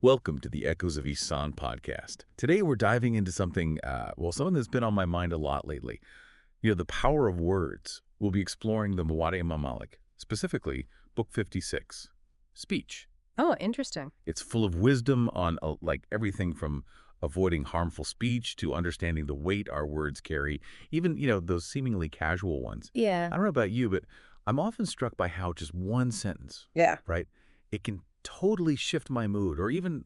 Welcome to the Echoes of Ihsan podcast. Today we're diving into something, something that's been on my mind a lot lately. The power of words. We'll be exploring the Muwatta Imam Malik, specifically Book 56, Speech. Oh, interesting. It's full of wisdom on everything from avoiding harmful speech to understanding the weight our words carry, even, those seemingly casual ones. Yeah. I don't know about you, but I'm often struck by how just one sentence, Yeah. right? It can totally shift my mood or even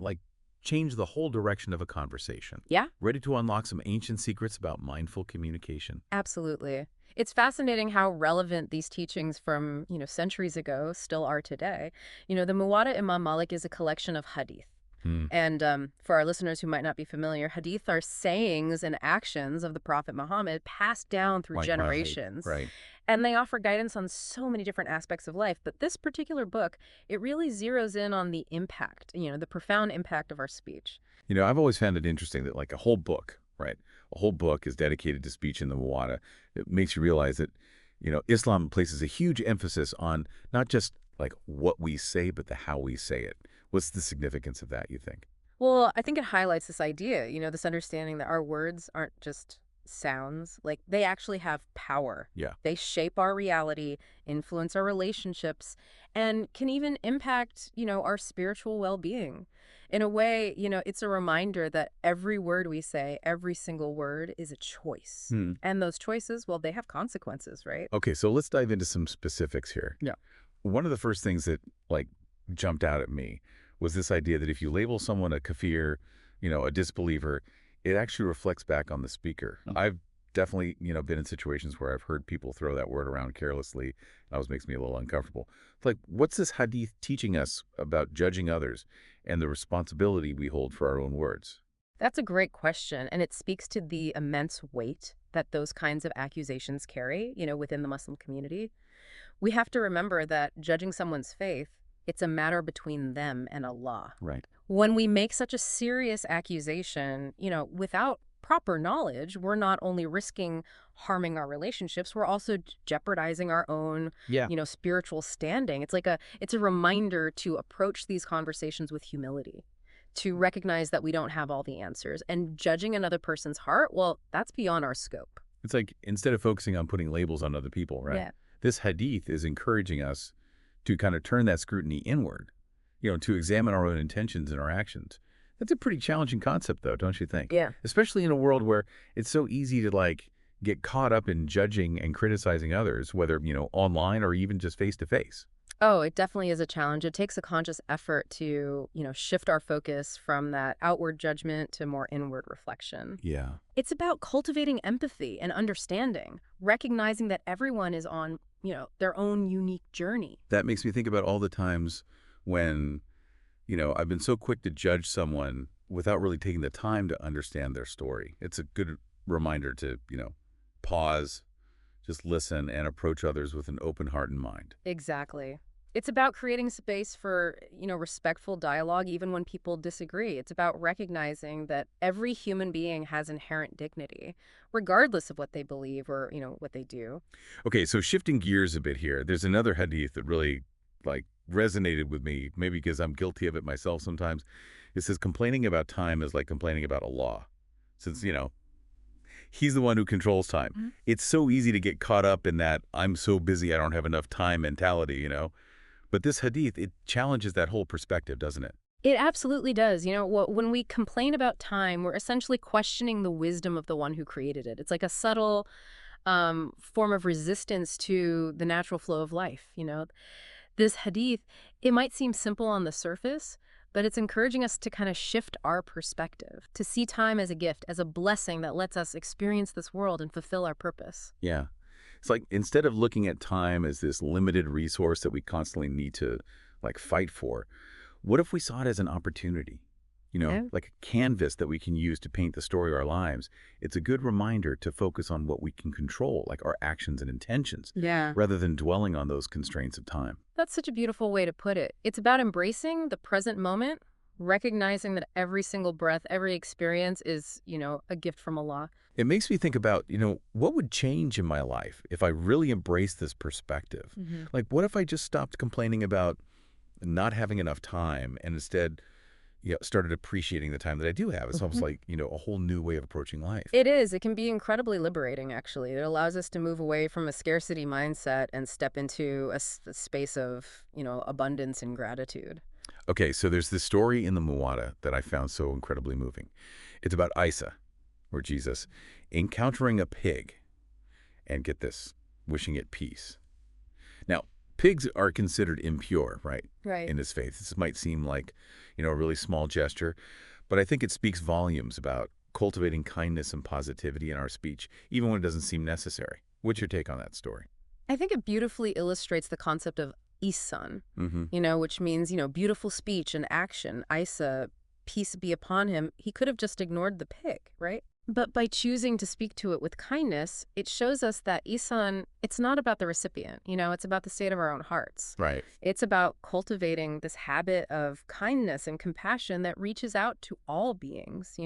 change the whole direction of a conversation. Yeah, Ready to unlock some ancient secrets about mindful communication? absolutely. It's fascinating how relevant these teachings from, centuries ago still are today. The Muwatta Imam Malik is a collection of hadith. Hmm. And for our listeners who might not be familiar, hadith are sayings and actions of the Prophet Muhammad passed down through Right. generations. Right. And they offer guidance on so many different aspects of life. But this particular book, it really zeroes in on the impact, the profound impact of our speech. I've always found it interesting that a whole book, right? A whole book is dedicated to speech in the Muwatta. It makes you realize that, Islam places a huge emphasis on not just what we say, but the how we say it. What's the significance of that, you think? Well, I think it highlights this idea, this understanding that our words aren't just sounds, they actually have power. Yeah. They shape our reality, influence our relationships, and can even impact, our spiritual well-being. In a way, it's a reminder that every word we say, every single word is a choice. Hmm. And those choices, well, they have consequences, right? Okay, so let's dive into some specifics here. Yeah. One of the first things that jumped out at me was this idea that if you label someone a kafir, a disbeliever, it actually reflects back on the speaker. I've definitely, been in situations where I've heard people throw that word around carelessly. It always makes me a little uncomfortable. It's what's this hadith teaching us about judging others and the responsibility we hold for our own words? That's a great question, and it speaks to the immense weight that those kinds of accusations carry, within the Muslim community. We have to remember that judging someone's faith, it's a matter between them and Allah. Right. When we make such a serious accusation, without proper knowledge, we're not only risking harming our relationships, we're also jeopardizing our own, Yeah. spiritual standing. It's a reminder to approach these conversations with humility, to recognize that we don't have all the answers. And judging another person's heart, well, that's beyond our scope. It's instead of focusing on putting labels on other people, right? Yeah. This hadith is encouraging us to kind of turn that scrutiny inward, to examine our own intentions and our actions. That's a pretty challenging concept, though, don't you think? Yeah. Especially in a world where it's so easy to get caught up in judging and criticizing others, whether, online or even just face to face. Oh, it definitely is a challenge. It takes a conscious effort to, shift our focus from that outward judgment to more inward reflection. Yeah. It's about cultivating empathy and understanding, recognizing that everyone is on, their own unique journey. That makes me think about all the times when, I've been so quick to judge someone without really taking the time to understand their story. It's a good reminder to, pause, just listen, and approach others with an open heart and mind. Exactly. It's about creating space for, respectful dialogue even when people disagree. It's about recognizing that every human being has inherent dignity, regardless of what they believe or, what they do. Okay, so shifting gears a bit here, there's another hadith that really resonated with me, maybe because I'm guilty of it myself sometimes. It says complaining about time is like complaining about Allah. Since, he's the one who controls time. Mm-hmm. It's so easy to get caught up in that I'm so busy I don't have enough time mentality, But this hadith, it challenges that whole perspective, doesn't it? It absolutely does. When we complain about time, we're essentially questioning the wisdom of the one who created it. It's like a subtle form of resistance to the natural flow of life. This hadith, it might seem simple on the surface, but it's encouraging us to kind of shift our perspective, to see time as a gift, as a blessing that lets us experience this world and fulfill our purpose. Yeah. It's instead of looking at time as this limited resource that we constantly need to fight for, what if we saw it as an opportunity? Yeah. Like a canvas that we can use to paint the story of our lives. It's a good reminder to focus on what we can control, like our actions and intentions, Yeah. rather than dwelling on those constraints of time. That's such a beautiful way to put it. It's about embracing the present moment, recognizing that every single breath, every experience is, a gift from Allah. It makes me think about, what would change in my life if I really embraced this perspective? Mm-hmm. What if I just stopped complaining about not having enough time and instead, started appreciating the time that I do have. It's almost Mhm. like, a whole new way of approaching life. It is. It can be incredibly liberating, actually. It allows us to move away from a scarcity mindset and step into a space of, abundance and gratitude. Okay, so there's this story in the Muwatta that I found so incredibly moving. It's about Isa, or Jesus, encountering a pig, and get this, wishing it peace. Now, pigs are considered impure, right, Right. in his faith. This might seem like, a really small gesture, but I think it speaks volumes about cultivating kindness and positivity in our speech, even when it doesn't seem necessary. What's your take on that story? I think it beautifully illustrates the concept of Ihsan, Mm-hmm. which means, beautiful speech and action. Isa, peace be upon him, he could have just ignored the pig, right? But by choosing to speak to it with kindness, it shows us that Ihsan, it's not about the recipient, it's about the state of our own hearts. Right. It's about cultivating this habit of kindness and compassion that reaches out to all beings,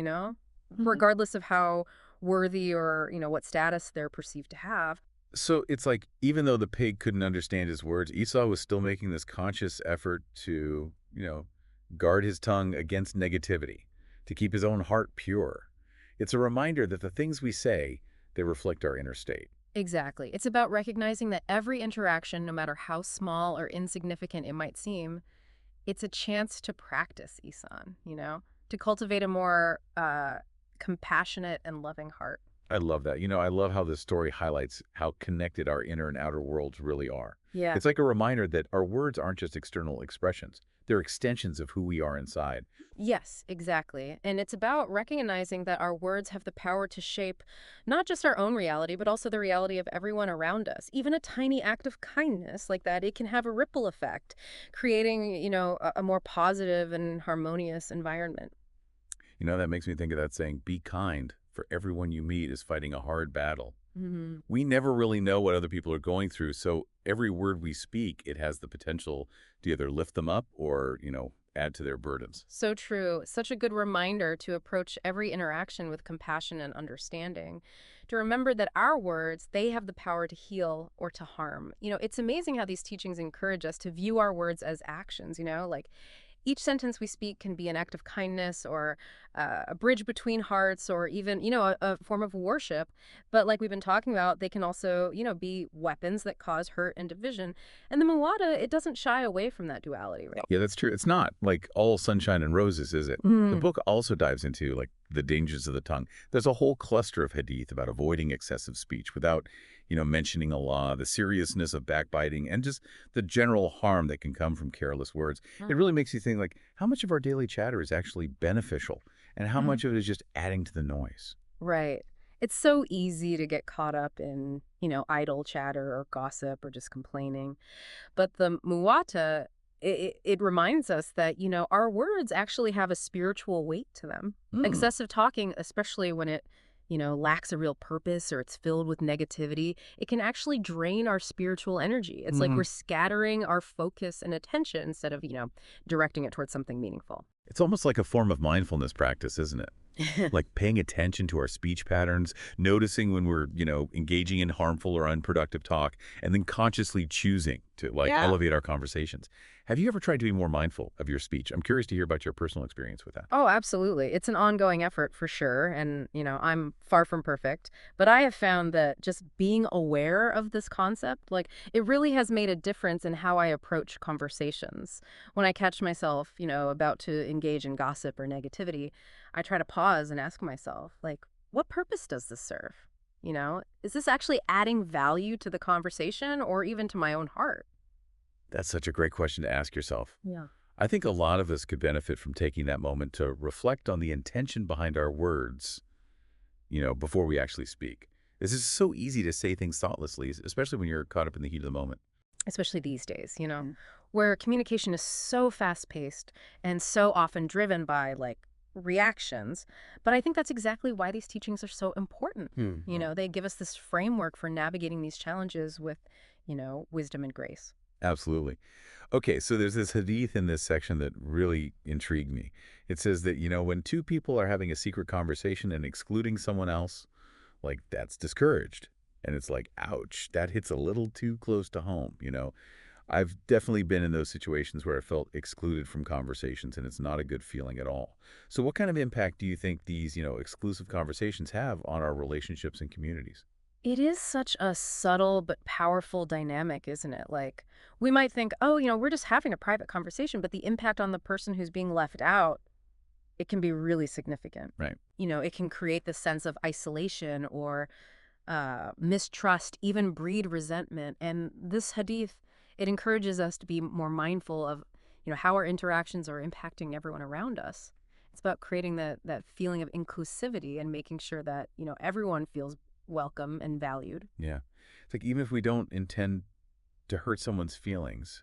regardless of how worthy or, what status they're perceived to have. So it's like, even though the pig couldn't understand his words, Esau was still making this conscious effort to, guard his tongue against negativity, to keep his own heart pure. It's a reminder that the things we say, they reflect our inner state. Exactly. It's about recognizing that every interaction, no matter how small or insignificant it might seem, it's a chance to practice Isan, to cultivate a more compassionate and loving heart. I love that. I love how this story highlights how connected our inner and outer worlds really are. Yeah. It's like a reminder that our words aren't just external expressions. They're extensions of who we are inside. Yes, exactly. And it's about recognizing that our words have the power to shape not just our own reality, but also the reality of everyone around us. Even a tiny act of kindness like that, it can have a ripple effect, creating, a more positive and harmonious environment. That makes me think of that saying, be kind, for everyone you meet is fighting a hard battle. Hmm. We never really know what other people are going through, so every word we speak, it has the potential to either lift them up or, add to their burdens. So true. Such a good reminder to approach every interaction with compassion and understanding. To remember that our words, they have the power to heal or to harm. It's amazing how these teachings encourage us to view our words as actions, like each sentence we speak can be an act of kindness or a bridge between hearts or even, a form of worship. But like we've been talking about, they can also, be weapons that cause hurt and division. And the Muwatta, it doesn't shy away from that duality, right? Yeah, that's true. It's not like all sunshine and roses, is it? The Mm. book also dives into like the dangers of the tongue. There's a whole cluster of hadith about avoiding excessive speech without, mentioning Allah, the seriousness of backbiting, and just the general harm that can come from careless words. It really makes you think like how much of our daily chatter is actually beneficial and how much of it is just adding to the noise. Right. It's so easy to get caught up in, idle chatter or gossip or just complaining. But the Muwatta, it reminds us that, our words actually have a spiritual weight to them. Hmm. Excessive talking, especially when it, lacks a real purpose or it's filled with negativity, it can actually drain our spiritual energy. It's like we're scattering our focus and attention instead of, directing it towards something meaningful. It's almost like a form of mindfulness practice, isn't it? Like paying attention to our speech patterns, noticing when we're, engaging in harmful or unproductive talk, and then consciously choosing to like Yeah. elevate our conversations. Have you ever tried to be more mindful of your speech? I'm curious to hear about your personal experience with that. Oh, absolutely. It's an ongoing effort for sure. And, I'm far from perfect. But I have found that just being aware of this concept, like, it really has made a difference in how I approach conversations. When I catch myself, about to engage in gossip or negativity, I try to pause and ask myself, like, what purpose does this serve? Is this actually adding value to the conversation or even to my own heart? That's such a great question to ask yourself. Yeah. I think a lot of us could benefit from taking that moment to reflect on the intention behind our words, before we actually speak. This is so easy to say things thoughtlessly, especially when you're caught up in the heat of the moment. Especially these days, Mm. where communication is so fast paced and so often driven by like reactions. But I think that's exactly why these teachings are so important. They give us this framework for navigating these challenges with, wisdom and grace. Absolutely. Okay, so there's this hadith in this section that really intrigued me. It says that, when two people are having a secret conversation and excluding someone else, like that's discouraged. And it's like, ouch, that hits a little too close to home. I've definitely been in those situations where I felt excluded from conversations, and it's not a good feeling at all. So what kind of impact do you think these, exclusive conversations have on our relationships and communities? It is such a subtle but powerful dynamic, isn't it? Like, we might think, oh, we're just having a private conversation, but the impact on the person who's being left out, it can be really significant. Right. It can create this sense of isolation or mistrust, even breed resentment. And this hadith, it encourages us to be more mindful of, how our interactions are impacting everyone around us. It's about creating that feeling of inclusivity and making sure that, everyone feels welcome and valued. Yeah. It's like even if we don't intend to hurt someone's feelings,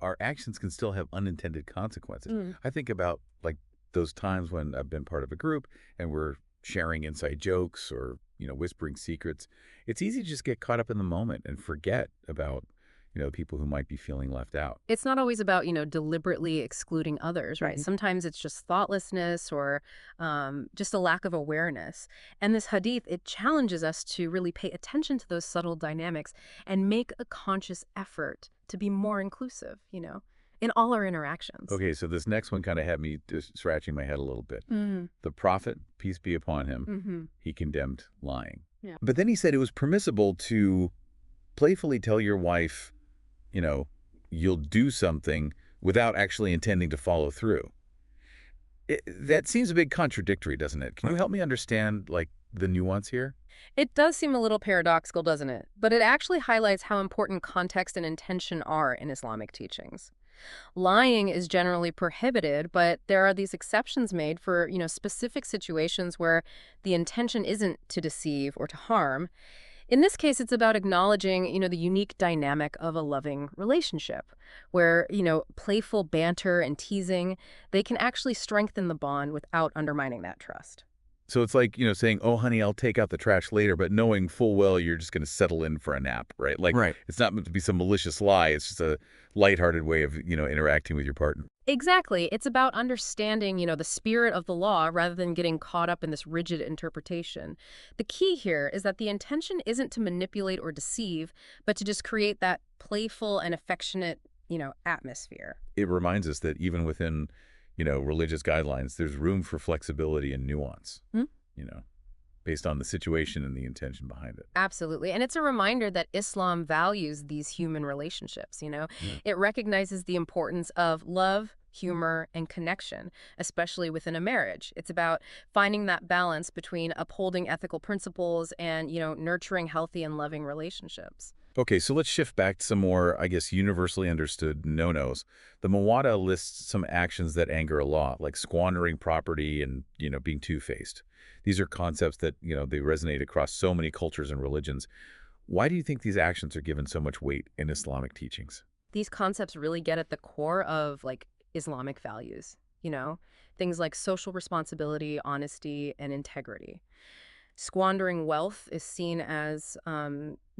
our actions can still have unintended consequences. Mm. I think about like those times when I've been part of a group and we're sharing inside jokes or, whispering secrets. It's easy to just get caught up in the moment and forget about, people who might be feeling left out. It's not always about, deliberately excluding others, right? Mhm. Sometimes it's just thoughtlessness or just a lack of awareness. And this hadith, it challenges us to really pay attention to those subtle dynamics and make a conscious effort to be more inclusive, in all our interactions. Okay, so this next one kind of had me just scratching my head a little bit. Mm. The prophet, peace be upon him, Mm-hmm. he condemned lying. Yeah. But then he said it was permissible to playfully tell your wife, you know, you'll do something without actually intending to follow through. That seems a bit contradictory, doesn't it? Can you help me understand, like, the nuance here? It does seem a little paradoxical, doesn't it? But it actually highlights how important context and intention are in Islamic teachings. Lying is generally prohibited, but there are these exceptions made for, specific situations where the intention isn't to deceive or to harm. In this case, it's about acknowledging, the unique dynamic of a loving relationship where, playful banter and teasing, they can actually strengthen the bond without undermining that trust. So it's like, saying, oh, honey, I'll take out the trash later, but knowing full well you're just going to settle in for a nap, right? Like, Right. it's not meant to be some malicious lie. It's just a lighthearted way of, interacting with your partner. Exactly. It's about understanding, the spirit of the law rather than getting caught up in this rigid interpretation. The key here is that the intention isn't to manipulate or deceive, but to just create that playful and affectionate, atmosphere. It reminds us that even within, religious guidelines, there's room for flexibility and nuance, Hmm? you know, based on the situation and the intention behind it. Absolutely. And it's a reminder that Islam values these human relationships. Yeah. It recognizes the importance of love, humor, and connection, especially within a marriage. It's about finding that balance between upholding ethical principles and, nurturing healthy and loving relationships. Okay, so let's shift back to some more, I guess, universally understood no-nos. The Muwatta lists some actions that anger Allah, like squandering property and, being two-faced. These are concepts that, they resonate across so many cultures and religions. Why do you think these actions are given so much weight in Islamic teachings? These concepts really get at the core of like Islamic values, things like social responsibility, honesty, and integrity. Squandering wealth is seen as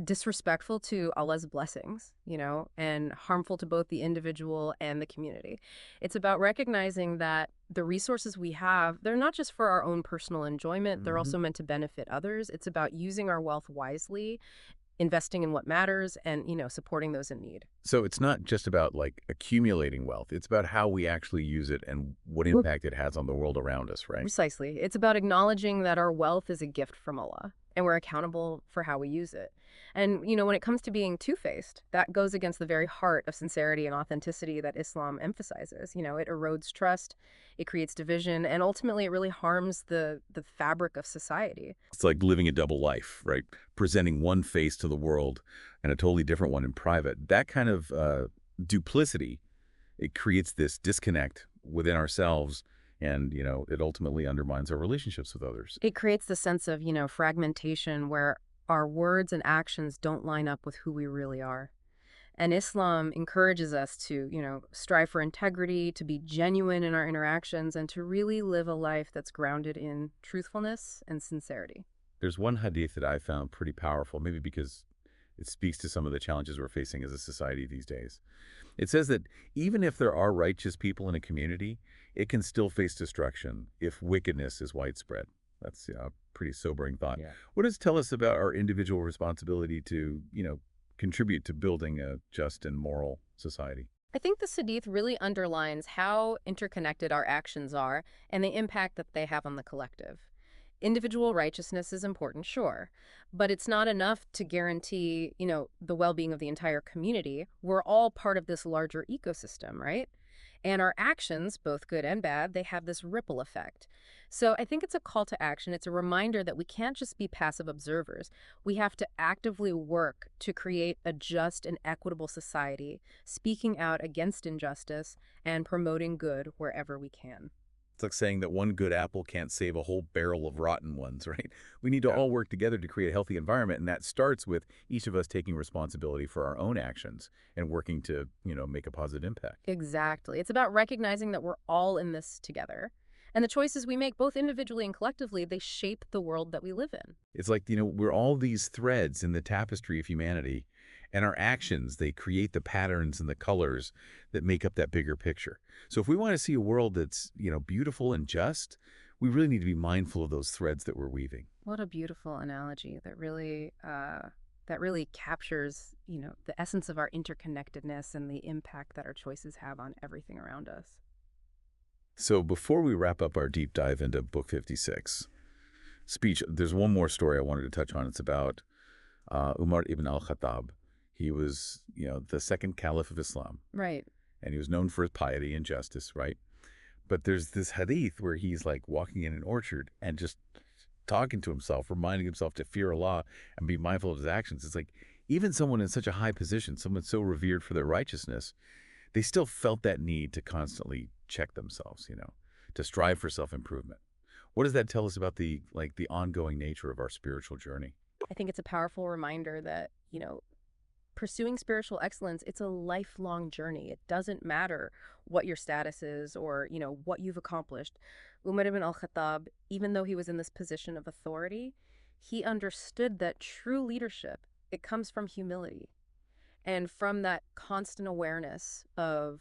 disrespectful to Allah's blessings, and harmful to both the individual and the community. It's about recognizing that the resources we have, they're not just for our own personal enjoyment, they're Mhm. also meant to benefit others. It's about using our wealth wisely, investing in what matters, and, supporting those in need. So it's not just about, like, accumulating wealth. It's about how we actually use it and what impact it has on the world around us, right? Precisely. It's about acknowledging that our wealth is a gift from Allah and we're accountable for how we use it. And, when it comes to being two-faced, that goes against the very heart of sincerity and authenticity that Islam emphasizes. It erodes trust, it creates division, and ultimately it really harms the fabric of society. It's like living a double life, right? Presenting one face to the world and a totally different one in private. That kind of duplicity, it creates this disconnect within ourselves, and, it ultimately undermines our relationships with others. It creates the sense of, fragmentation where our words and actions don't line up with who we really are. And Islam encourages us to, strive for integrity, to be genuine in our interactions, and to really live a life that's grounded in truthfulness and sincerity. There's one hadith that I found pretty powerful, maybe because it speaks to some of the challenges we're facing as a society these days. It says that even if there are righteous people in a community, it can still face destruction if wickedness is widespread. That's a pretty sobering thought. Yeah. What does it tell us about our individual responsibility to, contribute to building a just and moral society? I think the Hadith really underlines how interconnected our actions are and the impact that they have on the collective. Individual righteousness is important, sure, but it's not enough to guarantee, the well-being of the entire community. We're all part of this larger ecosystem, right? And our actions, both good and bad, they have this ripple effect. So I think it's a call to action. It's a reminder that we can't just be passive observers. We have to actively work to create a just and equitable society, speaking out against injustice and promoting good wherever we can. It's like saying that one good apple can't save a whole barrel of rotten ones, right? We need to Yeah. all work together to create a healthy environment, and that starts with each of us taking responsibility for our own actions and working to, make a positive impact. Exactly. It's about recognizing that we're all in this together. And the choices we make, both individually and collectively, they shape the world that we live in. It's like, we're all these threads in the tapestry of humanity, and our actions, they create the patterns and the colors that make up that bigger picture. So if we want to see a world that's, beautiful and just, we really need to be mindful of those threads that we're weaving. What a beautiful analogy that really captures, the essence of our interconnectedness and the impact that our choices have on everything around us. So before we wrap up our deep dive into Book 56, speech, there's one more story I wanted to touch on. It's about Umar ibn al-Khattab. He was, the second caliph of Islam, Right. and he was known for his piety and justice, right? But there's this hadith where he's like walking in an orchard and just talking to himself, reminding himself to fear Allah and be mindful of his actions. It's like even someone in such a high position, someone so revered for their righteousness, they still felt that need to constantly check themselves, to strive for self-improvement. What does that tell us about the ongoing nature of our spiritual journey? I think it's a powerful reminder that, pursuing spiritual excellence, it's a lifelong journey. It doesn't matter what your status is or, what you've accomplished. Umar ibn al-Khattab, even though he was in this position of authority, he understood that true leadership, it comes from humility and from that constant awareness of,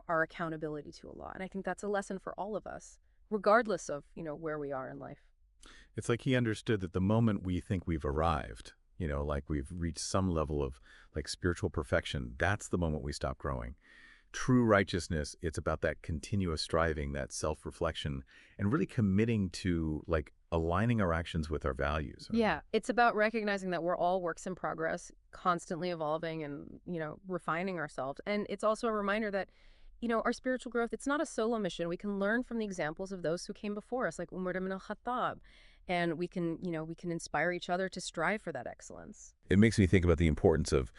our accountability to Allah. And I think that's a lesson for all of us, regardless of, where we are in life. It's like he understood that the moment we think we've arrived, like we've reached some level of spiritual perfection, that's the moment we stop growing. True righteousness, it's about that continuous striving, that self-reflection, and really committing to aligning our actions with our values. Yeah, it's about recognizing that we're all works in progress, constantly evolving and, refining ourselves. And it's also a reminder that, our spiritual growth, it's not a solo mission. We can learn from the examples of those who came before us, like Umar ibn al-Khattab. And we can inspire each other to strive for that excellence. It makes me think about the importance of,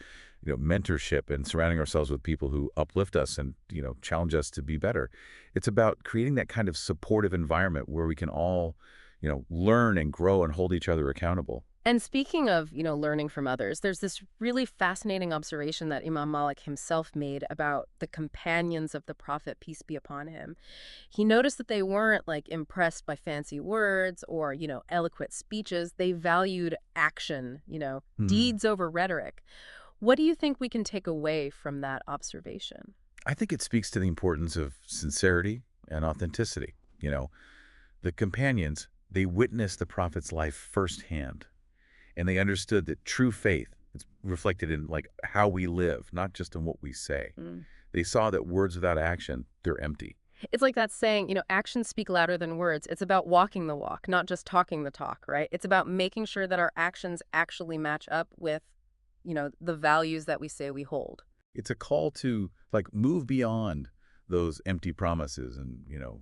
mentorship and surrounding ourselves with people who uplift us and, challenge us to be better. It's about creating that kind of supportive environment where we can all, learn and grow and hold each other accountable. And speaking of, learning from others, there's this really fascinating observation that Imam Malik himself made about the companions of the Prophet, peace be upon him. He noticed that they weren't impressed by fancy words or, eloquent speeches. They valued action, deeds over rhetoric. What do you think we can take away from that observation? I think it speaks to the importance of sincerity and authenticity. The companions, they witnessed the Prophet's life firsthand. And they understood that true faith is reflected in how we live, not just in what we say. Mm. They saw that words without action, they're empty. It's like that saying, actions speak louder than words. It's about walking the walk, not just talking the talk, right? It's about making sure that our actions actually match up with, the values that we say we hold. It's a call to move beyond those empty promises and,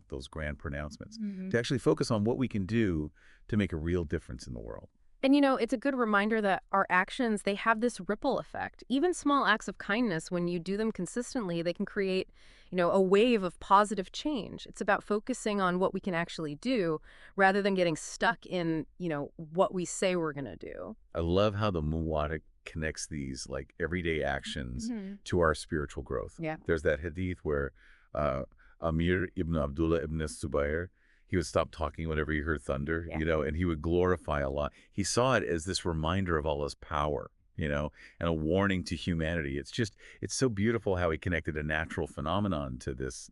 those grand pronouncements, to actually focus on what we can do to make a real difference in the world. And, it's a good reminder that our actions, they have this ripple effect. Even small acts of kindness, when you do them consistently, they can create, a wave of positive change. It's about focusing on what we can actually do rather than getting stuck in, what we say we're going to do. I love how the Muwatta connects these everyday actions to our spiritual growth. Yeah. There's that hadith where Amir ibn Abdullah ibn Zubayr, he would stop talking whenever he heard thunder, and he would glorify Allah. He saw it as this reminder of Allah's power, and a warning to humanity. It's so beautiful how he connected a natural phenomenon to this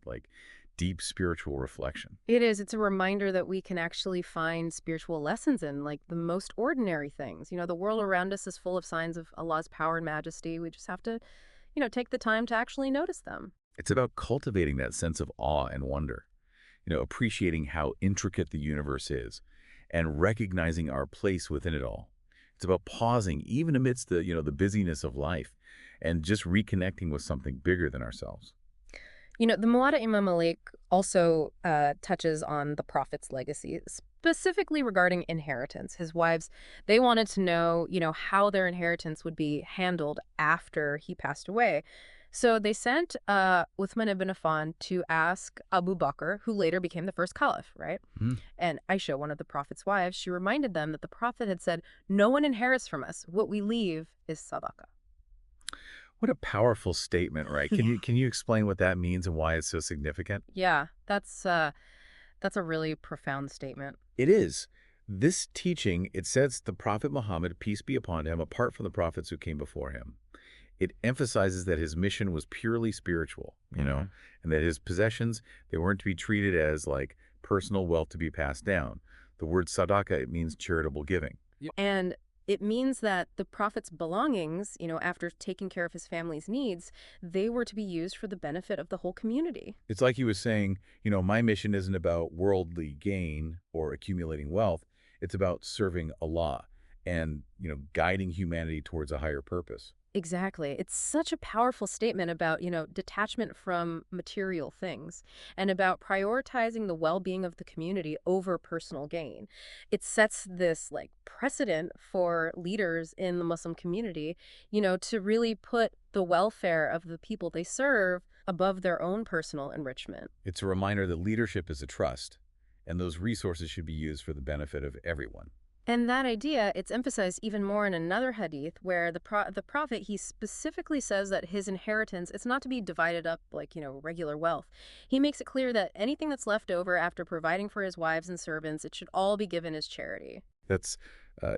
deep spiritual reflection. It is. It's a reminder that we can actually find spiritual lessons in, like, the most ordinary things. The world around us is full of signs of Allah's power and majesty. We just have to, take the time to actually notice them. It's about cultivating that sense of awe and wonder, appreciating how intricate the universe is and recognizing our place within it all. It's about pausing even amidst the busyness of life and just reconnecting with something bigger than ourselves. The Muwatta Imam Malik also touches on the Prophet's legacy, specifically regarding inheritance. His wives, they wanted to know, how their inheritance would be handled after he passed away. So they sent Uthman ibn Affan to ask Abu Bakr, who later became the first caliph, right? Mhm. And Aisha, one of the Prophet's wives, she reminded them that the Prophet had said, "No one inherits from us. What we leave is sadaqah." What a powerful statement, right? Can Yeah. you explain what that means and why it's so significant? Yeah, that's a really profound statement. It is. This teaching, it sets the Prophet Muhammad, peace be upon him, apart from the prophets who came before him. It emphasizes that his mission was purely spiritual, and that his possessions, they weren't to be treated as like personal wealth to be passed down. The word sadaqah, it means charitable giving. And it means that the prophet's belongings, after taking care of his family's needs, they were to be used for the benefit of the whole community. It's like he was saying, my mission isn't about worldly gain or accumulating wealth. It's about serving Allah and, guiding humanity towards a higher purpose. Exactly. It's such a powerful statement about, detachment from material things and about prioritizing the well-being of the community over personal gain. It sets this like precedent for leaders in the Muslim community, to really put the welfare of the people they serve above their own personal enrichment. It's a reminder that leadership is a trust, and those resources should be used for the benefit of everyone. And that idea, it's emphasized even more in another hadith where the prophet, he specifically says that his inheritance, it's not to be divided up like, regular wealth. He makes it clear that anything that's left over after providing for his wives and servants, it should all be given as charity. That's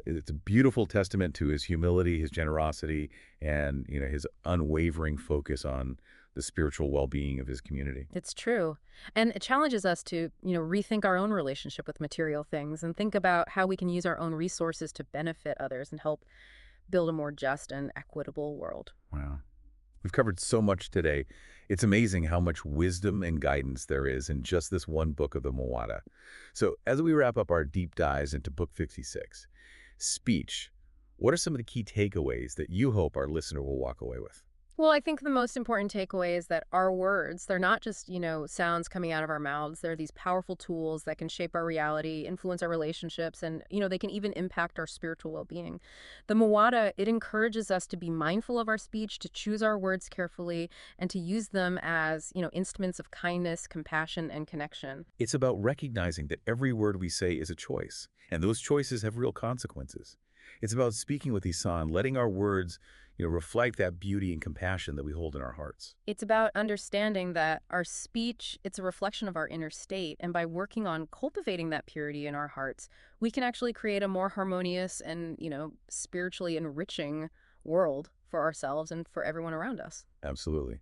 it's a beautiful testament to his humility, his generosity, and his unwavering focus on the spiritual well-being of his community. It's true. And it challenges us to, rethink our own relationship with material things and think about how we can use our own resources to benefit others and help build a more just and equitable world. Wow. We've covered so much today. It's amazing how much wisdom and guidance there is in just this one book of the Muwatta. So as we wrap up our deep dives into Book 56, speech, what are some of the key takeaways that you hope our listener will walk away with? Well, I think the most important takeaway is that our words, they're not just, sounds coming out of our mouths. They're these powerful tools that can shape our reality, influence our relationships, and, they can even impact our spiritual well-being. The Muwatta, it encourages us to be mindful of our speech, to choose our words carefully, and to use them as, instruments of kindness, compassion, and connection. It's about recognizing that every word we say is a choice, and those choices have real consequences. It's about speaking with Ihsan, letting our words reflect that beauty and compassion that we hold in our hearts. It's about understanding that our speech, it's a reflection of our inner state. And by working on cultivating that purity in our hearts, we can actually create a more harmonious and, spiritually enriching world for ourselves and for everyone around us. Absolutely.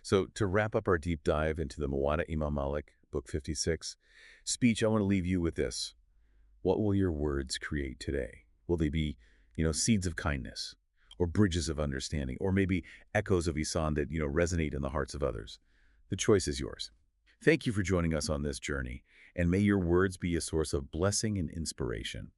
So to wrap up our deep dive into the Muwatta Imam Malik, Book 56, speech, I want to leave you with this. What will your words create today? Will they be, seeds of kindness, or bridges of understanding, or maybe echoes of Ihsan that, resonate in the hearts of others? The choice is yours. Thank you for joining us on this journey, and may your words be a source of blessing and inspiration.